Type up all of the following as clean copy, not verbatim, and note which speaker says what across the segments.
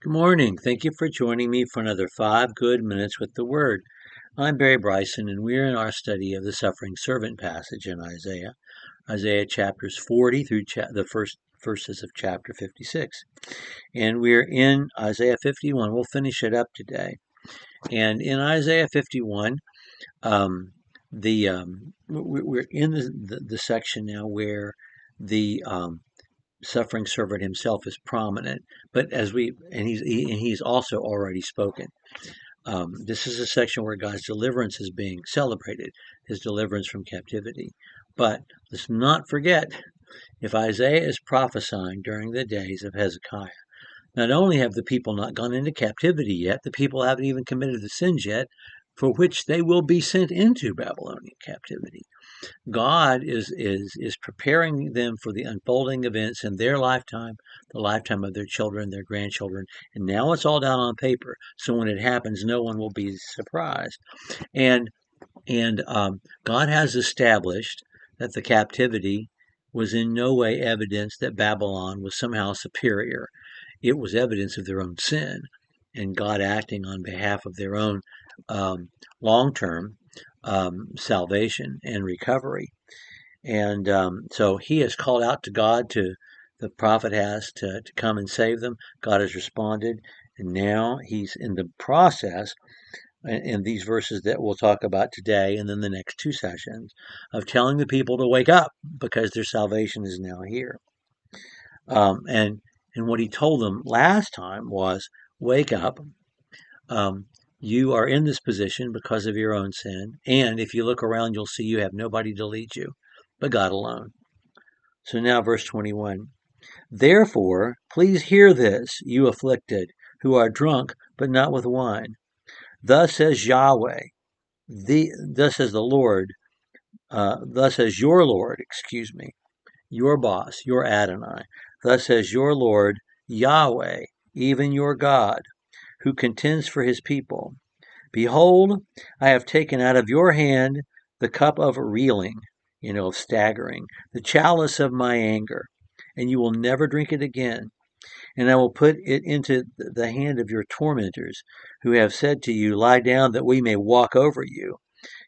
Speaker 1: Good morning. Thank you for joining me for another 5 good minutes with the Word. I'm Barry Bryson, and we're in our study of the suffering servant passage in Isaiah chapters 40 through the first verses of chapter 56. And we're in Isaiah 51. We'll finish it up today. And in Isaiah 51, we're in the section now where the suffering servant himself is prominent, but he's also already spoken. This is a section where God's deliverance is being celebrated, his deliverance from captivity. But let's not forget, if Isaiah is prophesying during the days of Hezekiah, not only have the people not gone into captivity yet, the people haven't even committed the sins yet for which they will be sent into Babylonian captivity. God is preparing them for the unfolding events in their lifetime, the lifetime of their children, their grandchildren, and now it's all down on paper. So when it happens, no one will be surprised. And God has established that the captivity was in no way evidence that Babylon was somehow superior. It was evidence of their own sin, and God acting on behalf of their own long-term salvation and recovery. And so he has called out to God, the prophet has to come and save them. God has responded, and now he's in the process, in these verses that we'll talk about today and then the next two sessions, of telling the people to wake up because their salvation is now here. And what he told them last time was, wake up. You are in this position because of your own sin. And if you look around, you'll see you have nobody to lead you but God alone. So now, verse 21. Therefore, please hear this, you afflicted, who are drunk, but not with wine. Thus says Yahweh, thus says the Lord, thus says your Lord, your boss, your Adonai. Thus says your Lord, Yahweh, even your God, who contends for his people. Behold, I have taken out of your hand the cup of reeling, of staggering, the chalice of my anger, and you will never drink it again. And I will put it into the hand of your tormentors, who have said to you, lie down that we may walk over you.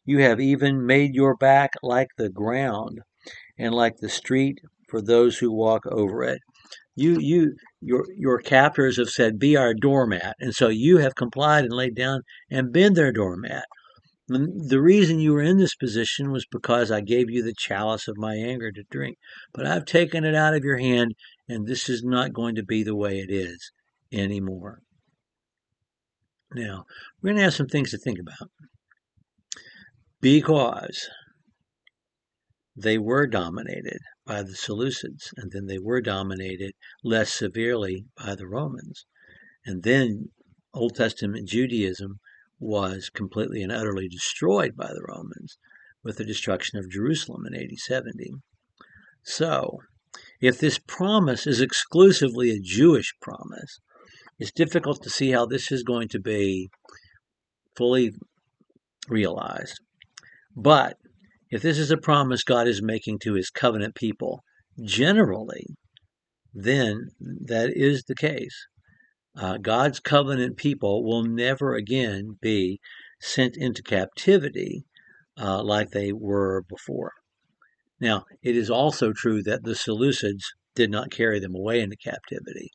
Speaker 1: You have even made your back like the ground, and like the street for those who walk over it. Your captors have said, be our doormat. And so you have complied and laid down and been their doormat. And the reason you were in this position was because I gave you the chalice of my anger to drink. But I've taken it out of your hand, and this is not going to be the way it is anymore. Now, we're going to have some things to think about. Because they were dominated by the Seleucids, and then they were dominated less severely by the Romans. And then Old Testament Judaism was completely and utterly destroyed by the Romans with the destruction of Jerusalem in AD 70. So, if this promise is exclusively a Jewish promise, it's difficult to see how this is going to be fully realized. But if this is a promise God is making to his covenant people generally, then that is the case. God's covenant people will never again be sent into captivity like they were before. Now, it is also true that the Seleucids did not carry them away into captivity,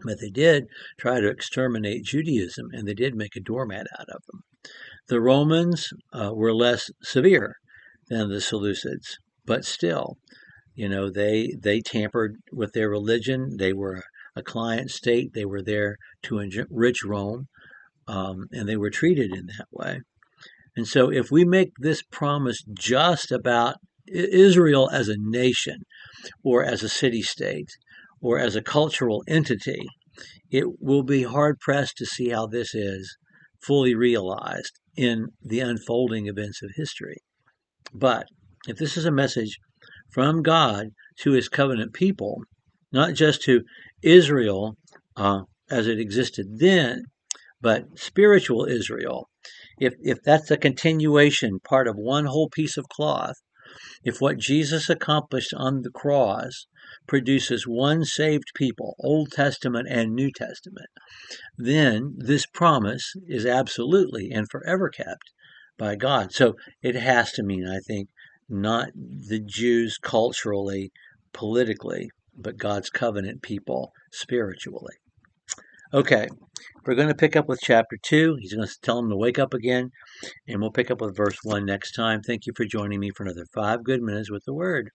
Speaker 1: but they did try to exterminate Judaism, and they did make a doormat out of them. The Romans were less severe than the Seleucids, but still, they tampered with their religion. They were a client state. They were there to enrich Rome, and they were treated in that way. And so if we make this promise just about Israel as a nation or as a city-state or as a cultural entity, it will be hard-pressed to see how this is fully realized in the unfolding events of history. But if this is a message from God to his covenant people, not just to Israel as it existed then, but spiritual Israel, if that's a continuation, part of one whole piece of cloth, if what Jesus accomplished on the cross produces one saved people, Old Testament and New Testament, then this promise is absolutely and forever kept by God. So it has to mean, I think, not the Jews culturally, politically, but God's covenant people spiritually. Okay, we're going to pick up with chapter 2. He's going to tell them to wake up again, and we'll pick up with verse 1 next time. Thank you for joining me for another 5 good minutes with the Word.